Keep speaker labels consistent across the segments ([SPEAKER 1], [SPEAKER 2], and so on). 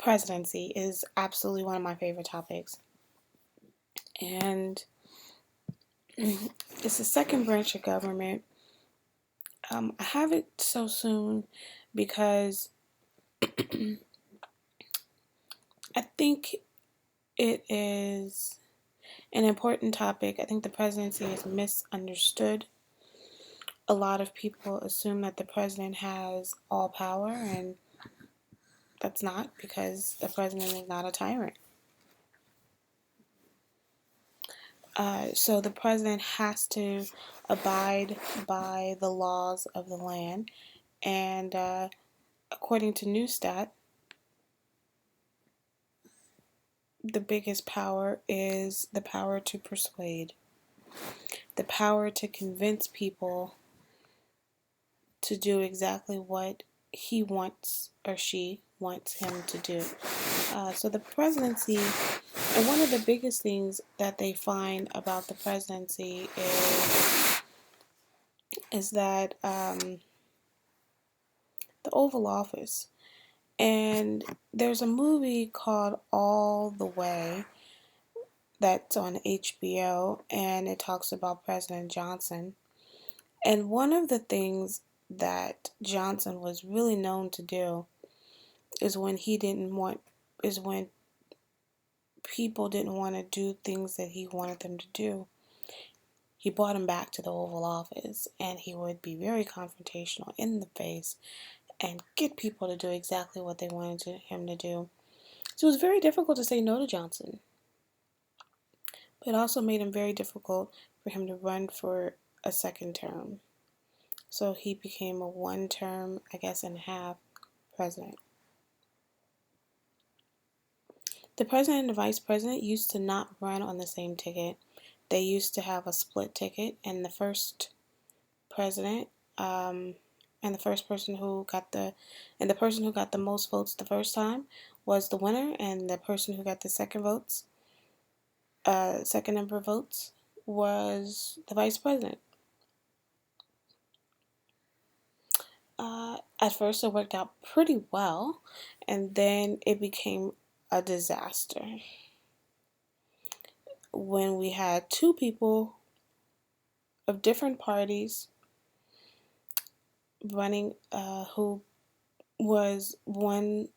[SPEAKER 1] Presidency is absolutely one of my favorite topics. And it's the second branch of government. I have it so soon because I think it is an important topic. I think the presidency is misunderstood. A lot of people assume that the president has all power, and that's not, because the president is not a tyrant. So the president has to abide by the laws of the land, and according to Newstat, the biggest power is the power to persuade, the power to convince people to do exactly what he wants or she wants him to do. So the presidency, and one of the biggest things that they find about the presidency is that the Oval Office. And there's a movie called All the Way that's on HBO, and it talks about President Johnson. And one of the things that Johnson was really known to do is when people didn't want to do things that he wanted them to do, he brought him back to the Oval Office, and he would be very confrontational in the face and get people to do exactly what they wanted him to do. So it was very difficult to say no to Johnson. But it also made him very difficult for him to run for a second term. So he became a one-term, I guess, and a half president. The president and the vice president used to not run on the same ticket. They used to have a split ticket, and the first president, and the person who got the most votes the first time was the winner, and the person who got the second number of votes was the vice president. At first it worked out pretty well, and then it became a disaster when we had two people of different parties running, who was one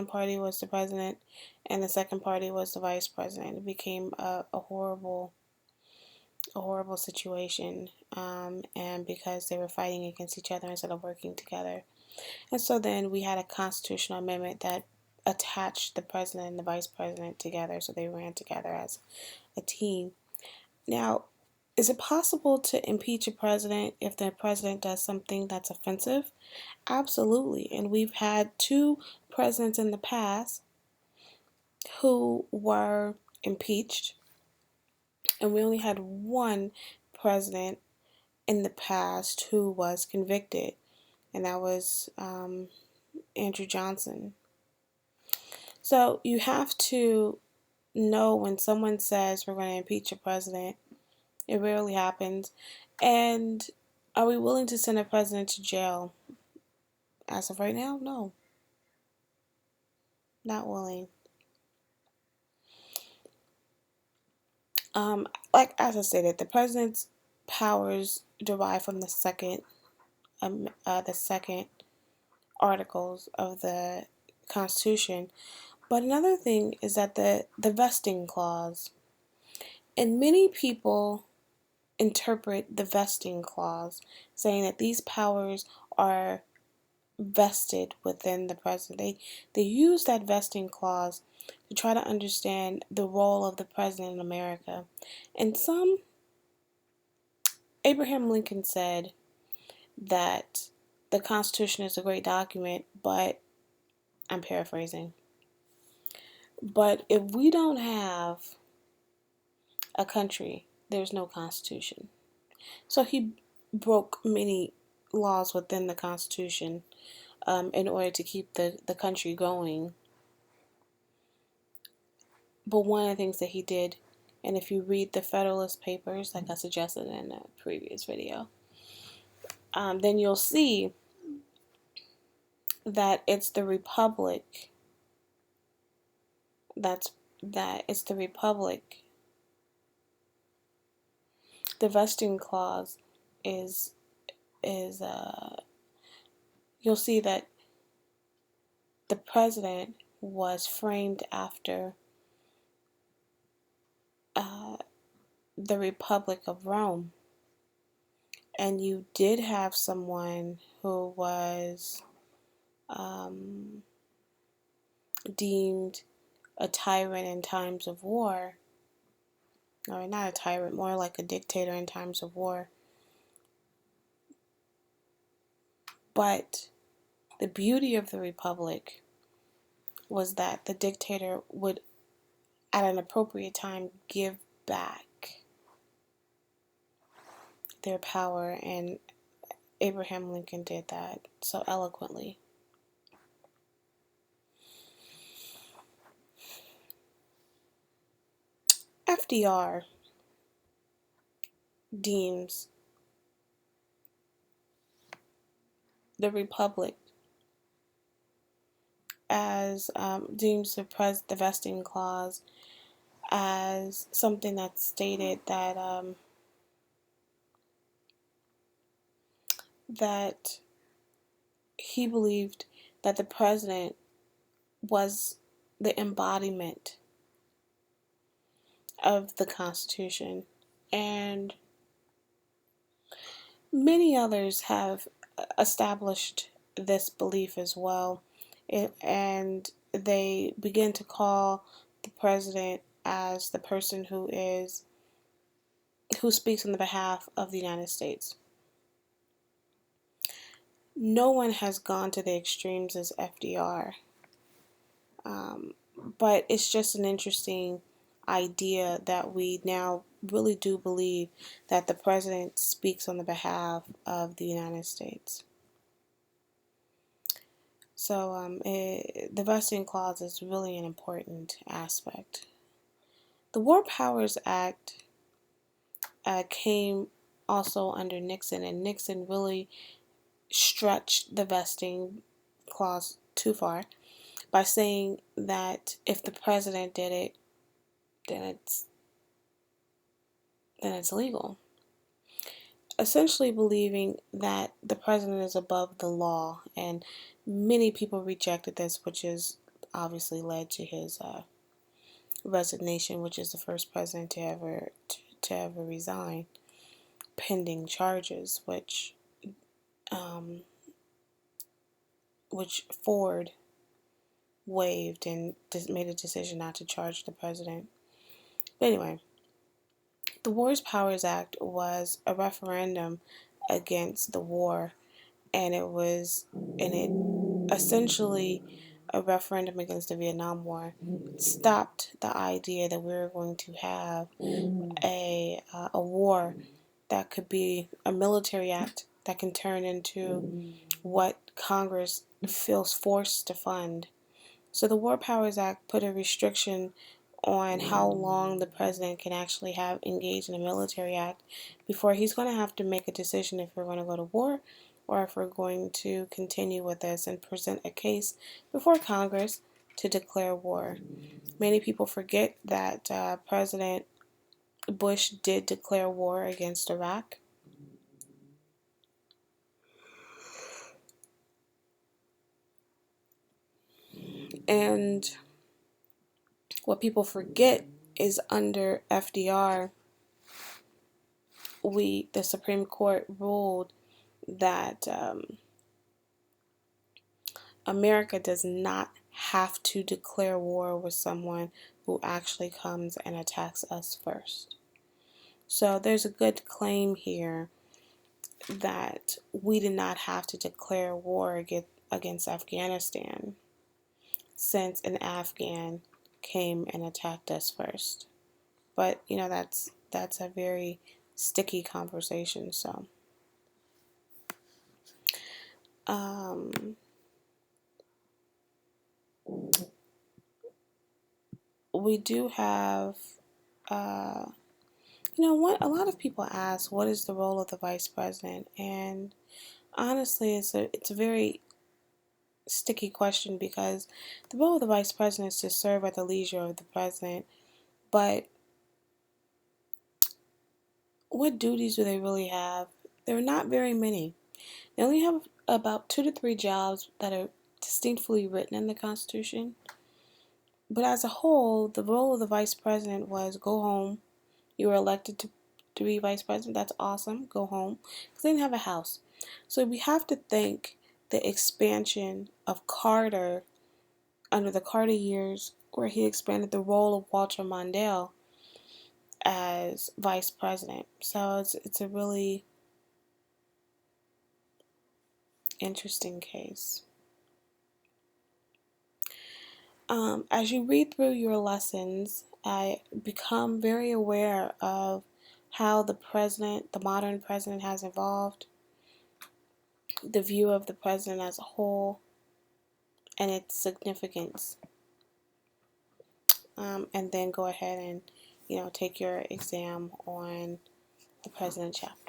[SPEAKER 1] party was the president and the second party was the vice president. It became a horrible situation, and because they were fighting against each other instead of working together. And so then we had a constitutional amendment that attached the president and the vice president together, so they ran together as a team. Now, is it possible to impeach a president if the president does something that's offensive? Absolutely. And we've had two presidents in the past who were impeached, and we only had one president in the past who was convicted, and that was Andrew Johnson. So you have to know when someone says we're going to impeach a president, it rarely happens. And are we willing to send a president to jail? As of right now, no. Not willing. Like as I stated, the president's powers derive from the second articles of the Constitution. But another thing is that the vesting clause, and many people interpret the vesting clause saying that these powers are vested within the president. They use that vesting clause to try to understand the role of the president in America. And Abraham Lincoln said that the Constitution is a great document, but I'm paraphrasing. But if we don't have a country, there's no Constitution. So he broke many laws within the Constitution in order to keep the country going. But one of the things that he did, and if you read the Federalist Papers, like I suggested in a previous video, then you'll see that it's the Republic that it's the republic. The vesting clause is is you'll see that the president was framed after uh, the Republic of Rome, and you did have someone who was um, deemed a tyrant in times of war, or not a tyrant, more like a dictator in times of war. But the beauty of the Republic was that the dictator would, at an appropriate time, give back their power, and Abraham Lincoln did that so eloquently. FDR deems the Republic as deems the vesting clause as something that stated that he believed that the president was the embodiment of the Constitution, and many others have established this belief as well, and they begin to call the president as the person who speaks on the behalf of the United States. No one has gone to the extremes as FDR, but it's just an interesting idea that we now really do believe that the president speaks on the behalf of the United States. So the vesting clause is really an important aspect. The War Powers Act came also under Nixon, and Nixon really stretched the vesting clause too far by saying that if the president did it, then it's legal. Essentially believing that the president is above the law, and many people rejected this, which has obviously led to his resignation, which is the first president to ever resign pending charges, which Ford waived and made a decision not to charge the president. But anyway, the War Powers Act was a referendum against the war, and it essentially, a referendum against the Vietnam War stopped the idea that we were going to have a war that could be a military act that can turn into what Congress feels forced to fund. So the War Powers Act put a restriction on how long the president can actually have engaged in a military act before he's going to have to make a decision if we're going to go to war or if we're going to continue with this and present a case before Congress to declare war. Many people forget that President Bush did declare war against Iraq. And what people forget is under FDR, the Supreme Court ruled that America does not have to declare war with someone who actually comes and attacks us first. So there's a good claim here that we did not have to declare war against Afghanistan since an Afghan came and attacked us first. But that's a very sticky conversation. So we do have what a lot of people ask, what is the role of the vice president? And honestly, it's a very sticky question because the role of the vice president is to serve at the leisure of the president, but what duties do they really have? There are not very many. They only have about 2 to 3 jobs that are distinctly written in the Constitution. But as a whole, the role of the vice president was go home. You were elected to be vice president. That's awesome. Go home. Because they didn't have a house. So we have to think the expansion of Carter under the Carter years, where he expanded the role of Walter Mondale as vice president. So it's a really interesting case. As you read through your lessons, I become very aware of how the president, the modern president, has evolved, the view of the president as a whole, and its significance. And then go ahead and, take your exam on the president chapter.